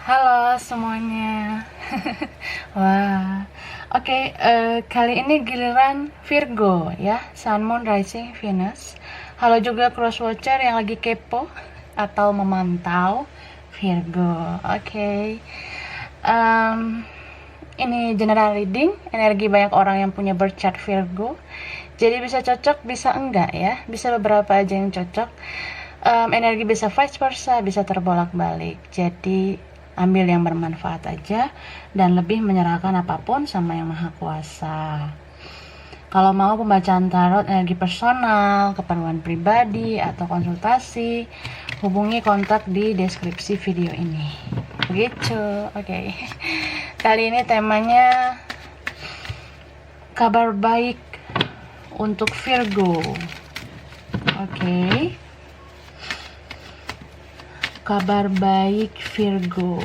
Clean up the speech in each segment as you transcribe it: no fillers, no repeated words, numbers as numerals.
Halo semuanya. Wah, oke. Kali ini giliran Virgo ya, Sun, Moon, Rising, Venus. Halo juga cross watcher yang lagi kepo atau memantau Virgo. Oke. Ini general reading, energi banyak orang yang punya birth chart Virgo. Jadi bisa cocok, bisa enggak ya. Bisa beberapa aja yang cocok. Energi bisa vice versa, bisa terbolak-balik. Jadi ambil yang bermanfaat aja dan lebih menyerahkan apapun sama yang maha kuasa. Kalau mau pembacaan tarot energi personal, keperluan pribadi, atau konsultasi, hubungi kontak di deskripsi video ini. Begitu, oke. Kali ini temanya kabar baik untuk Virgo. Oke. Kabar baik Virgo.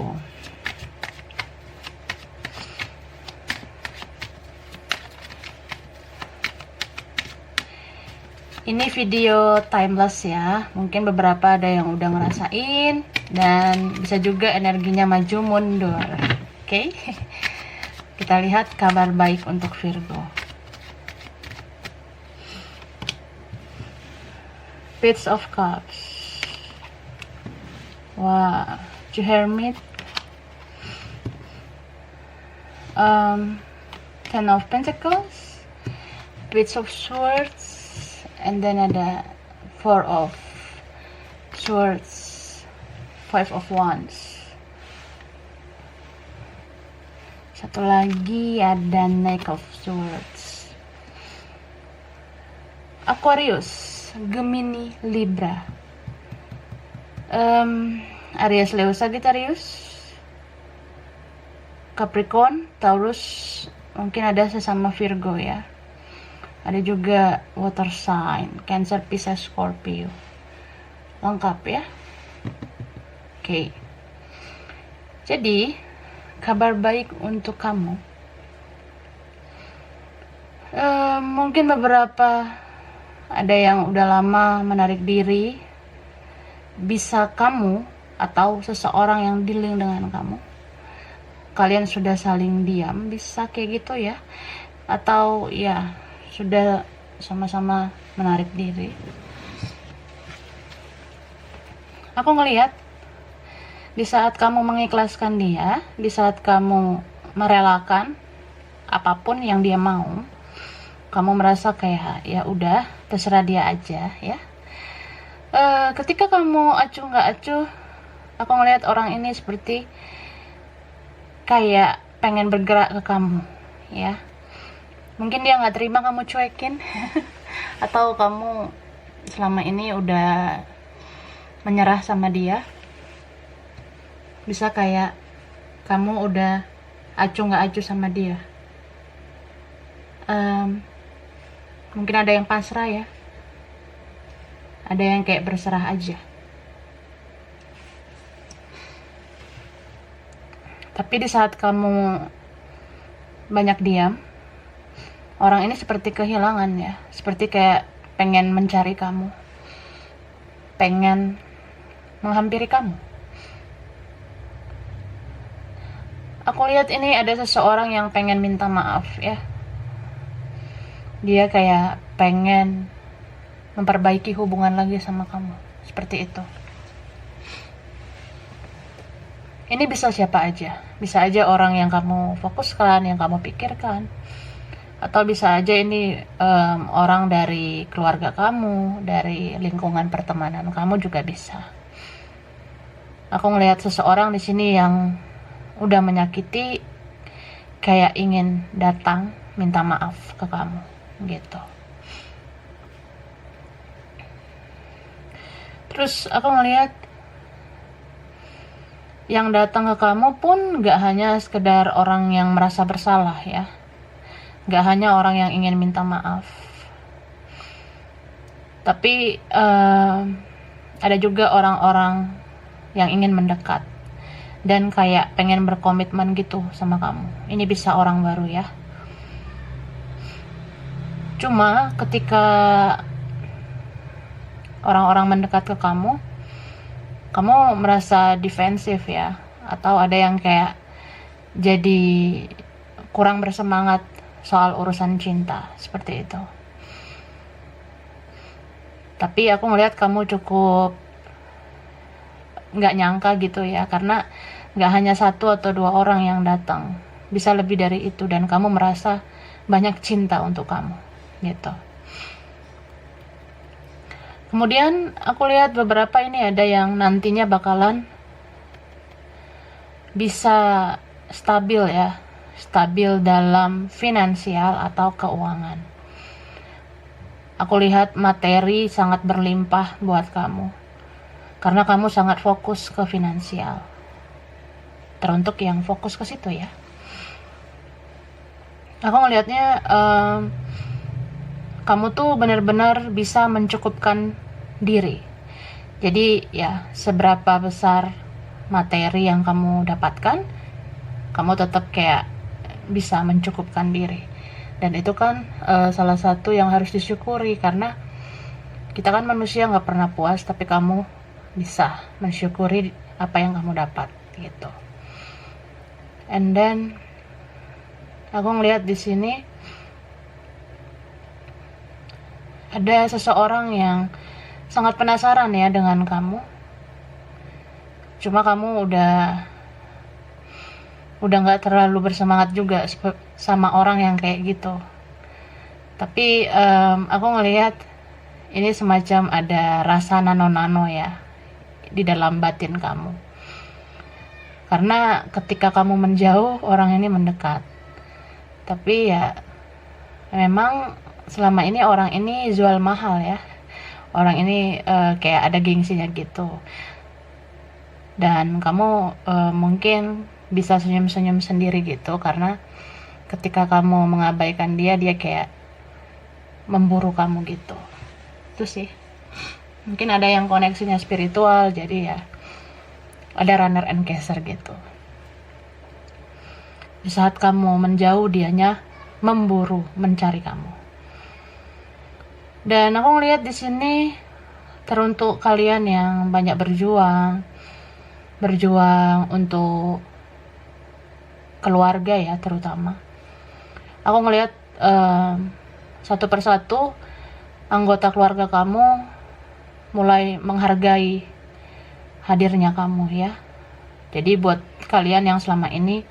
Ini video timeless ya. Mungkin beberapa ada yang udah ngerasain dan bisa juga energinya maju mundur. Oke. Kita lihat kabar baik untuk Virgo. Page of Cups. Wah, The Hermit, Ten of Pentacles, Page of Swords, and then ada Four of Swords, Five of Wands. Satu lagi ada Knight of Swords. Aquarius, Gemini, Libra. Aries, Leo, Sagittarius, Capricorn, Taurus, mungkin ada sesama Virgo ya. Ada juga water sign, Cancer, Pisces, Scorpio. Lengkap ya. Oke. Jadi, kabar baik untuk kamu. Mungkin beberapa ada yang udah lama menarik diri. Bisa kamu atau seseorang yang dealing dengan kamu, kalian sudah saling diam, bisa kayak gitu ya, atau ya sudah sama-sama menarik diri. Aku ngelihat di saat kamu mengikhlaskan dia, di saat kamu merelakan apapun yang dia mau, kamu merasa kayak ya udah terserah dia aja ya. Ketika kamu acuh nggak acuh, aku ngelihat orang ini seperti kayak pengen bergerak ke kamu ya. Mungkin dia nggak terima kamu cuekin atau kamu selama ini udah menyerah sama dia. Bisa kayak kamu udah acuh nggak acuh sama dia. Mungkin ada yang pasrah ya, ada yang kayak berserah aja. Tapi di saat kamu banyak diam, orang ini seperti kehilangan ya, seperti kayak pengen mencari kamu, pengen menghampiri kamu. Aku lihat ini ada seseorang yang pengen minta maaf ya. Dia kayak pengen memperbaiki hubungan lagi sama kamu, seperti itu. Ini bisa siapa aja, bisa aja orang yang kamu fokuskan, yang kamu pikirkan, atau bisa aja ini orang dari keluarga kamu, dari lingkungan pertemanan kamu juga bisa. Aku ngelihat seseorang di sini yang udah menyakiti, kayak ingin datang minta maaf ke kamu, gitu. Terus aku ngelihat yang datang ke kamu pun gak hanya sekedar orang yang merasa bersalah ya, gak hanya orang yang ingin minta maaf, tapi ada juga orang-orang yang ingin mendekat dan kayak pengen berkomitmen gitu sama kamu. Ini bisa orang baru ya. Cuma ketika orang-orang mendekat ke kamu merasa defensif ya, atau ada yang kayak jadi kurang bersemangat soal urusan cinta, seperti itu. Tapi aku ngelihat kamu cukup nggak nyangka gitu ya, karena nggak hanya satu atau dua orang yang datang, bisa lebih dari itu, dan kamu merasa banyak cinta untuk kamu gitu. Kemudian aku lihat beberapa ini ada yang nantinya bakalan bisa stabil ya, stabil dalam finansial atau keuangan. Aku lihat materi sangat berlimpah buat kamu, karena kamu sangat fokus ke finansial. Teruntuk yang fokus ke situ ya. Aku ngelihatnya kamu tuh benar-benar bisa mencukupkan diri. Jadi ya, seberapa besar materi yang kamu dapatkan, kamu tetap kayak bisa mencukupkan diri. Dan itu kan salah satu yang harus disyukuri, karena kita kan manusia nggak pernah puas, tapi kamu bisa mensyukuri apa yang kamu dapat gitu. And then aku ngelihat di sini ada seseorang yang sangat penasaran ya dengan kamu. Cuma kamu udah nggak terlalu bersemangat juga sama orang yang kayak gitu. Tapi aku ngelihat ini semacam ada rasa nano-nano ya di dalam batin kamu. Karena ketika kamu menjauh, orang ini mendekat. Tapi ya memang selama ini orang ini jual mahal ya. Orang ini kayak ada gengsinya gitu. Dan kamu mungkin bisa senyum-senyum sendiri gitu, karena ketika kamu mengabaikan dia, dia kayak memburu kamu gitu. Itu sih. Mungkin ada yang koneksinya spiritual, jadi ya ada runner and chaser gitu. Di saat kamu menjauh, dianya memburu, mencari kamu. Dan aku ngelihat di sini teruntuk kalian yang banyak berjuang untuk keluarga ya, terutama. Aku ngelihat satu persatu anggota keluarga kamu mulai menghargai hadirnya kamu ya. Jadi buat kalian yang selama ini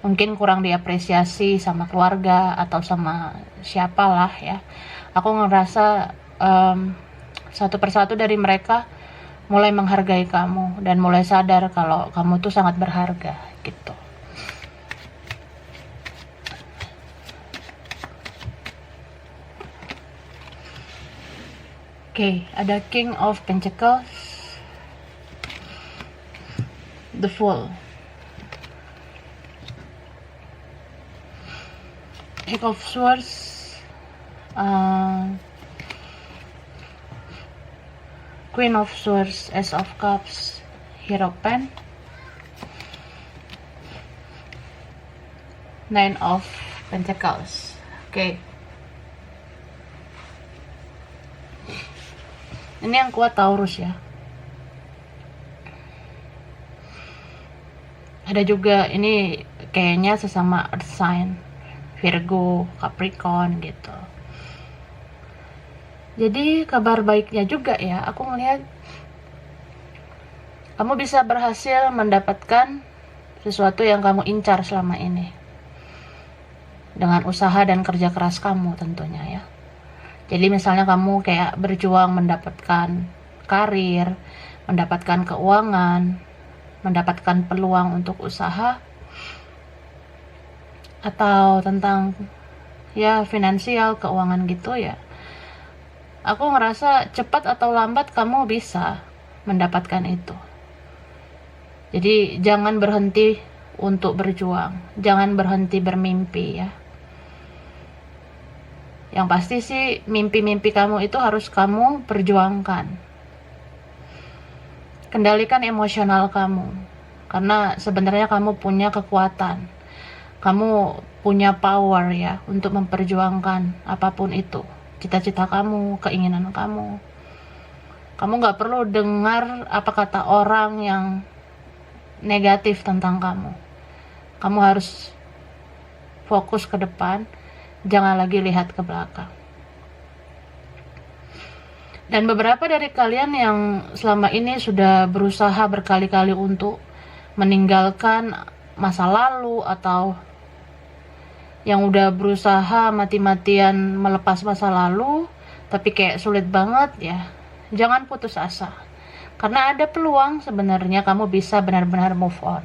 mungkin kurang diapresiasi sama keluarga atau sama siapalah ya, aku ngerasa satu persatu dari mereka mulai menghargai kamu dan mulai sadar kalau kamu tuh sangat berharga gitu. Oke, ada King of Pentacles, the Fool, Eight of Swords, Queen of Swords, Ace of Cups, Hierophant, Nine of Pentacles. Oke. Ini yang kuat Taurus ya. Ada juga ini kayaknya sesama Earth sign, Virgo, Capricorn gitu. Jadi kabar baiknya juga ya, aku ngelihat kamu bisa berhasil mendapatkan sesuatu yang kamu incar selama ini dengan usaha dan kerja keras kamu tentunya ya. Jadi misalnya kamu kayak berjuang mendapatkan karir, mendapatkan keuangan, mendapatkan peluang untuk usaha, atau tentang ya finansial, keuangan gitu ya. Aku ngerasa cepat atau lambat kamu bisa mendapatkan itu. Jadi jangan berhenti untuk berjuang, jangan berhenti bermimpi ya. Yang pasti sih mimpi-mimpi kamu itu harus kamu perjuangkan. Kendalikan emosional kamu, karena sebenarnya kamu punya kekuatan, kamu punya power ya untuk memperjuangkan apapun itu, cita-cita kamu, keinginan kamu. Kamu gak perlu dengar apa kata orang yang negatif tentang kamu. Kamu harus fokus ke depan, jangan lagi lihat ke belakang. Dan beberapa dari kalian yang selama ini sudah berusaha berkali-kali untuk meninggalkan masa lalu, atau yang udah berusaha mati-matian melepas masa lalu tapi kayak sulit banget ya, jangan putus asa, karena ada peluang sebenarnya kamu bisa benar-benar move on.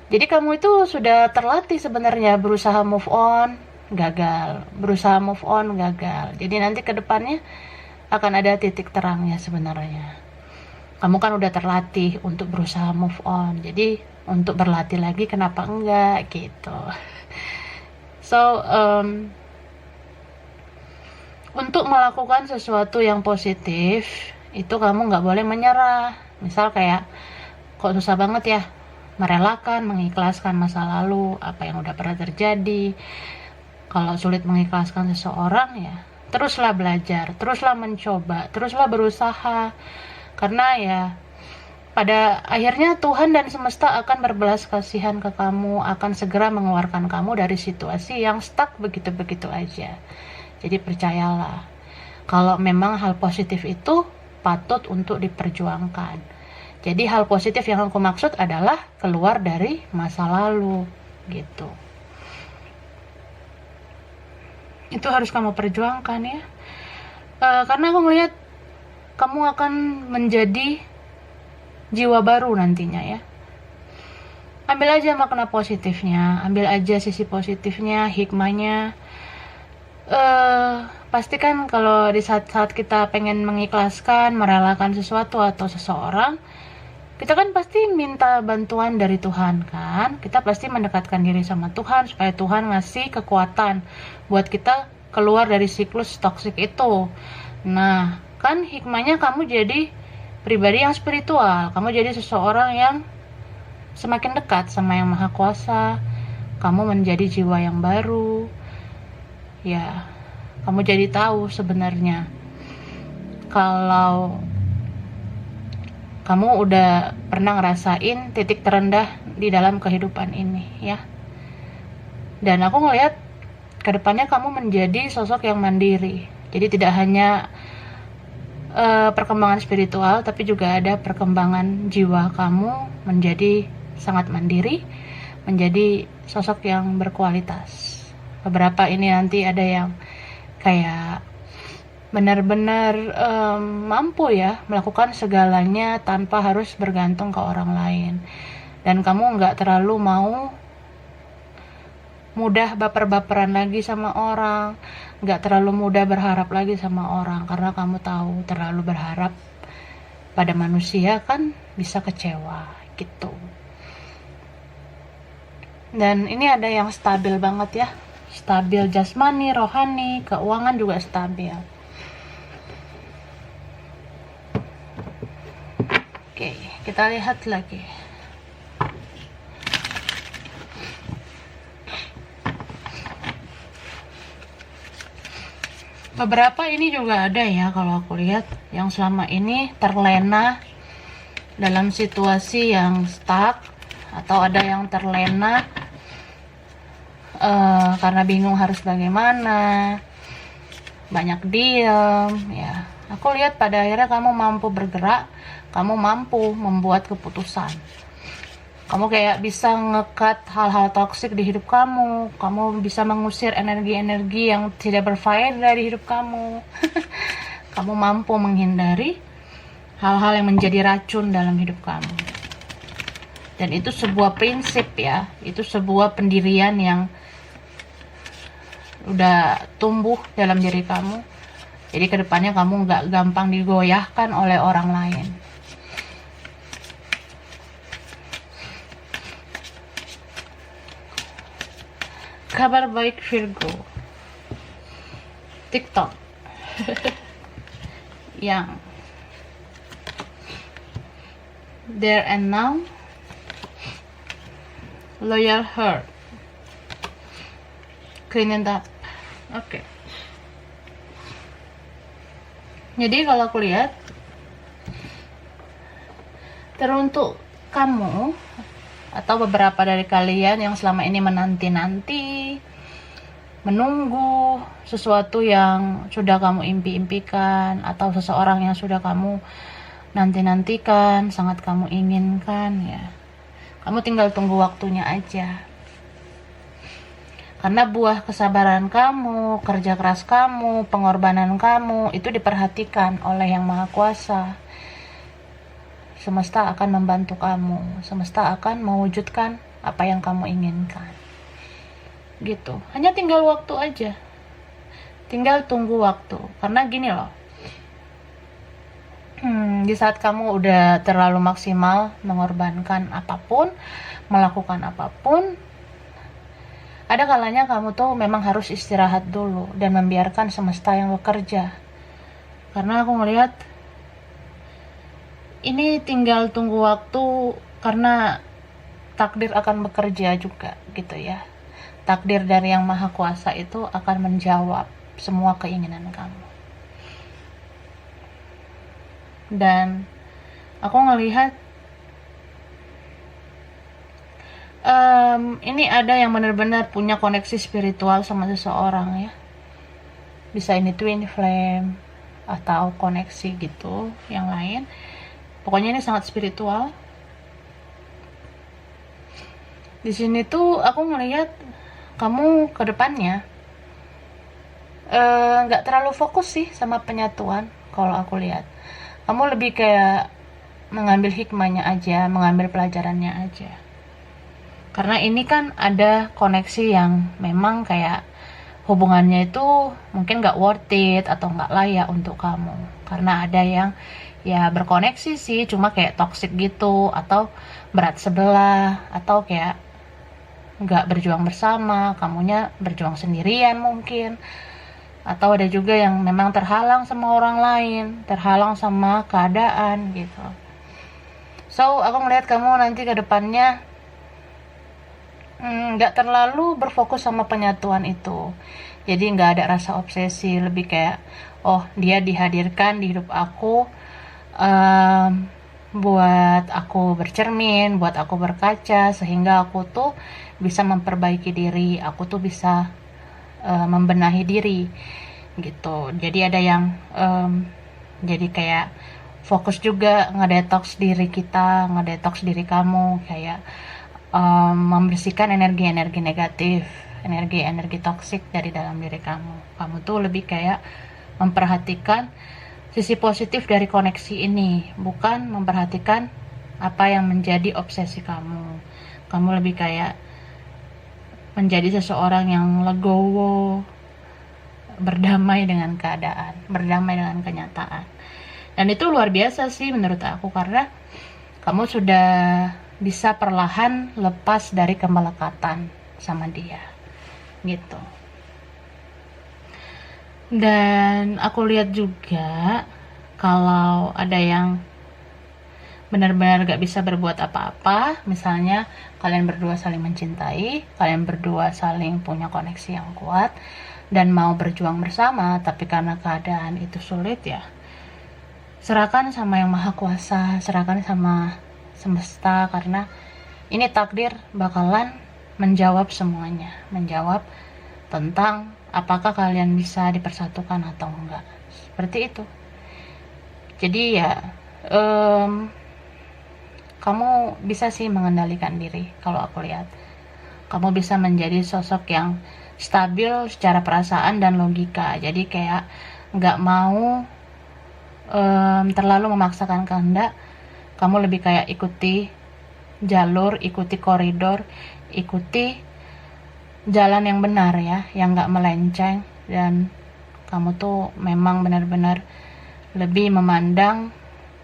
Jadi kamu itu sudah terlatih sebenarnya berusaha move on, gagal, berusaha move on, gagal. Jadi nanti ke depannya akan ada titik terangnya sebenarnya. Kamu kan udah terlatih untuk berusaha move on, jadi untuk berlatih lagi kenapa enggak gitu. So, untuk melakukan sesuatu yang positif itu kamu nggak boleh menyerah. Misal kayak, kok susah banget ya merelakan, mengikhlaskan masa lalu, apa yang udah pernah terjadi. Kalau sulit mengikhlaskan seseorang ya, teruslah belajar, teruslah mencoba, teruslah berusaha. Karena ya pada akhirnya Tuhan dan semesta akan berbelas kasihan ke kamu, akan segera mengeluarkan kamu dari situasi yang stuck begitu-begitu aja. Jadi percayalah, kalau memang hal positif itu patut untuk diperjuangkan. Jadi hal positif yang aku maksud adalah keluar dari masa lalu gitu. Itu harus kamu perjuangkan ya. Karena aku ngelihat kamu akan menjadi jiwa baru nantinya ya. Ambil aja makna positifnya, ambil aja sisi positifnya, hikmahnya. Pastikan kalau di saat-saat kita pengen mengikhlaskan, merelakan sesuatu atau seseorang, kita kan pasti minta bantuan dari Tuhan kan. Kita pasti mendekatkan diri sama Tuhan supaya Tuhan ngasih kekuatan buat kita keluar dari siklus toksik itu. Nah, kan hikmahnya kamu jadi pribadi yang spiritual, kamu jadi seseorang yang semakin dekat sama Yang Maha Kuasa, kamu menjadi jiwa yang baru. Ya, kamu jadi tahu sebenarnya kalau kamu udah pernah ngerasain titik terendah di dalam kehidupan ini ya. Dan aku ngelihat kedepannya kamu menjadi sosok yang mandiri. Jadi tidak hanya perkembangan spiritual, tapi juga ada perkembangan jiwa kamu menjadi sangat mandiri, menjadi sosok yang berkualitas. Beberapa ini nanti ada yang kayak benar-benar mampu ya melakukan segalanya tanpa harus bergantung ke orang lain. Dan kamu nggak terlalu mau mudah baper-baperan lagi sama orang, nggak terlalu mudah berharap lagi sama orang, karena kamu tahu terlalu berharap pada manusia kan bisa kecewa gitu. Dan ini ada yang stabil banget ya, stabil jasmani, rohani, keuangan juga stabil. Oke, kita lihat lagi. Beberapa ini juga ada ya kalau aku lihat yang selama ini terlena dalam situasi yang stuck, atau ada yang terlena karena bingung harus bagaimana, banyak diem ya. Aku lihat pada akhirnya kamu mampu bergerak, kamu mampu membuat keputusan. Kamu kayak bisa nge-cut hal-hal toksik di hidup kamu. Kamu bisa mengusir energi-energi yang tidak berfaedah di hidup kamu. Kamu mampu menghindari hal-hal yang menjadi racun dalam hidup kamu. Dan itu sebuah prinsip ya. Itu sebuah pendirian yang udah tumbuh dalam diri kamu. Jadi kedepannya kamu gak gampang digoyahkan oleh orang lain. Kabar baik Virgo. TikTok. Yang There and Now, Loyal Heart, Clean it Up. Oke. Jadi kalau aku lihat, teruntuk kamu atau beberapa dari kalian yang selama ini menanti-nanti, menunggu sesuatu yang sudah kamu impi-impikan, atau seseorang yang sudah kamu nanti-nantikan, sangat kamu inginkan, ya kamu tinggal tunggu waktunya aja. Karena buah kesabaran kamu, kerja keras kamu, pengorbanan kamu itu diperhatikan oleh Yang Maha Kuasa. Semesta akan membantu kamu, semesta akan mewujudkan apa yang kamu inginkan. Gitu. Hanya tinggal waktu aja. Tinggal tunggu waktu. Karena gini loh. Di saat kamu udah terlalu maksimal mengorbankan apapun, melakukan apapun, ada kalanya kamu tuh memang harus istirahat dulu dan membiarkan semesta yang bekerja. Karena aku ngelihat ini tinggal tunggu waktu, karena takdir akan bekerja juga gitu ya. Takdir dari Yang Maha Kuasa itu akan menjawab semua keinginan kamu. Dan aku ngelihat ini ada yang benar-benar punya koneksi spiritual sama seseorang ya. Bisa ini twin flame atau koneksi gitu yang lain. Pokoknya ini sangat spiritual. Di sini tuh aku ngelihat kamu ke depannya nggak terlalu fokus sih sama penyatuan. Kalau aku lihat, kamu lebih kayak mengambil hikmahnya aja, mengambil pelajarannya aja. Karena ini kan ada koneksi yang memang kayak hubungannya itu mungkin gak worth it atau gak layak untuk kamu. Karena ada yang ya berkoneksi sih, cuma kayak toxic gitu, atau berat sebelah, atau kayak gak berjuang bersama, kamunya berjuang sendirian mungkin. Atau ada juga yang memang terhalang sama orang lain, terhalang sama keadaan gitu. So, aku ngeliat kamu nanti ke depannya nggak terlalu berfokus sama penyatuan itu. Jadi nggak ada rasa obsesi, lebih kayak oh dia dihadirkan di hidup aku buat aku bercermin, buat aku berkaca, sehingga aku tuh bisa memperbaiki diri, aku tuh bisa membenahi diri gitu. Jadi ada yang jadi kayak fokus juga ngedetox diri kita, ngedetox diri kamu, kayak membersihkan energi-energi negatif, energi-energi toksik dari dalam diri kamu. Kamu tuh lebih kayak memperhatikan sisi positif dari koneksi ini, bukan memperhatikan apa yang menjadi obsesi kamu. Kamu lebih kayak menjadi seseorang yang legowo, berdamai dengan keadaan, berdamai dengan kenyataan. Dan itu luar biasa sih menurut aku, karena kamu sudah bisa perlahan lepas dari kemelekatan sama dia gitu. Dan aku lihat juga kalau ada yang benar-benar gak bisa berbuat apa-apa, misalnya kalian berdua saling mencintai, kalian berdua saling punya koneksi yang kuat dan mau berjuang bersama, tapi karena keadaan itu sulit, ya serahkan sama Yang Maha Kuasa, serahkan sama semesta, karena ini takdir bakalan menjawab semuanya, menjawab tentang apakah kalian bisa dipersatukan atau enggak, seperti itu. Jadi ya kamu bisa sih mengendalikan diri. Kalau aku lihat kamu bisa menjadi sosok yang stabil secara perasaan dan logika, jadi kayak nggak mau terlalu memaksakan kehendak. Kamu lebih kayak ikuti jalur, ikuti koridor, ikuti jalan yang benar ya, yang gak melenceng. Dan kamu tuh memang benar-benar lebih memandang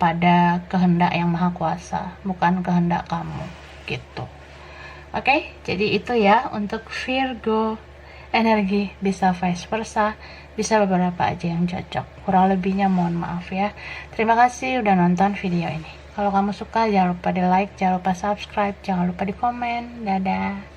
pada kehendak Yang Maha Kuasa, bukan kehendak kamu gitu. Oke, jadi itu ya untuk Virgo energi. Bisa vice versa, bisa beberapa aja yang cocok, kurang lebihnya mohon maaf ya. Terima kasih udah nonton video ini. Kalau kamu suka jangan lupa di like, jangan lupa subscribe, jangan lupa di komen. Dadah.